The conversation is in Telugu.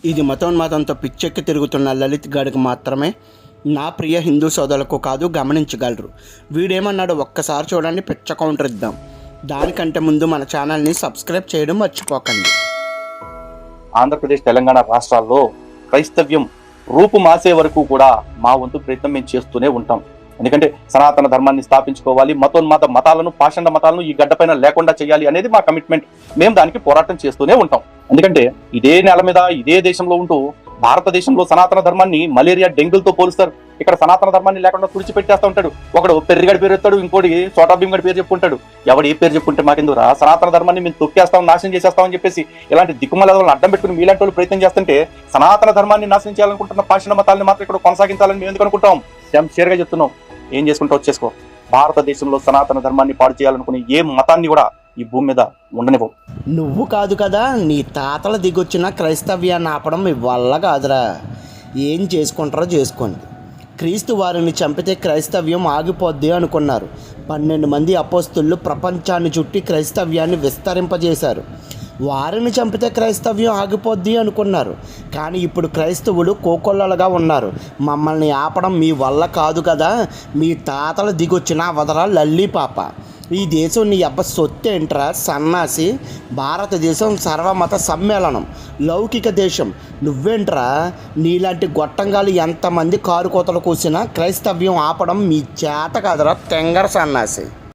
ఇది మతోన్మాదంతో పిచ్చెక్కి తిరుగుతున్న లలిత్ గాడికి మాత్రమే, నా ప్రియ హిందూ సోదరులకు కాదు, గమనించగలరు. వీడేమన్నాడు ఒక్కసారి చూడండి, పిచ్చ కౌంటర్ ఇద్దాం. దానికంటే ముందు మన ఛానల్ని సబ్స్క్రైబ్ చేయడం మర్చిపోకండి. ఆంధ్రప్రదేశ్, తెలంగాణ రాష్ట్రాల్లో క్రైస్తవ్యం రూపు మాసే వరకు కూడా మా వంతు ప్రయత్నం మేము చేస్తూనే ఉంటాం. ఎందుకంటే సనాతన ధర్మాన్ని స్థాపించుకోవాలి, మతోన్మాద మతాలను, పాషండ మతాలను ఈ గడ్డపైన లేకుండా చేయాలి అనేది మా కమిట్మెంట్. మేము దానికి పోరాటం చేస్తూనే ఉంటాం. ఎందుకంటే ఇదే నేల మీద, ఇదే దేశంలో ఉంటూ భారతదేశంలో సనాతన ధర్మాన్ని మలేరియా, డెంగ్యూలతో పోలుస్తారు. ఇక్కడ సనాతన ధర్మాన్ని లేకుండా తుడిచిపెట్టేస్తా ఉంటాడు. ఒకడు పెర్రిగడి పేరు ఎత్తాడు, ఇంకోటి చోటా భీమ్ గడి పేరు చెప్పుకుంటాడు. ఎవడు ఏ పేరు చెప్పుకుంటే మాకెందుకురా, సనాతన ధర్మాన్ని మేము తొక్కేస్తాం, నాశనం చేసేస్తామని చెప్పేసి ఇలాంటి దిక్కుమల వాళ్ళని అడ్డం పెట్టుకుని మీలాంటి వాళ్ళు ప్రయత్నం చేస్తుంటే, సనాతన ధర్మాన్ని నాశనం చేయాలనుకుంటున్న పాషండ మతాలను మాత్రం ఇక్కడ కొనసాగించాలని మేము ఎందుకు అనుకుంటాం? షేర్గా చెప్తున్నాం, ఏం చేసుకుంటావు చేసుకో. భారతదేశంలో సనాతన ధర్మాన్ని పాడు చేయాలనుకునే ఏ మతాన్ని కూడా ఈ భూమి మీద ఉండనివ్వం. నువ్వు కాదు కదా, నీ తాతల దిగొచ్చిన క్రైస్తవ్యాన్ని ఆపడం మీ వల్ల కాదురా. ఏం చేసుకుంటారో చేసుకోండి. క్రీస్తు వారిని చంపితే క్రైస్తవ్యం ఆగిపోద్ది అనుకున్నారు. 12 మంది అపోస్తులు ప్రపంచాన్ని చుట్టి క్రైస్తవ్యాన్ని విస్తరింపజేశారు. వారిని చంపితే క్రైస్తవ్యం ఆగిపోద్ది అనుకున్నారు. కానీ ఇప్పుడు క్రైస్తవులు కోకొల్లలుగా ఉన్నారు. మమ్మల్ని ఆపడం మీ వల్ల కాదు కదా. మీ తాతలు దిగొచ్చిన వదరా లల్లి పాప. ఈ దేశం నీ అబ్బ సొత్తేంట్రా సన్నాసి. భారతదేశం సర్వమత సమ్మేళనం, లౌకిక దేశం. నువ్వేంట్రా, నీలాంటి గొట్టంగాలు ఎంతమంది కారు కోతలు కూసినా క్రైస్తవ్యం ఆపడం మీ చేత కాదురా తెంగర సన్నాసి.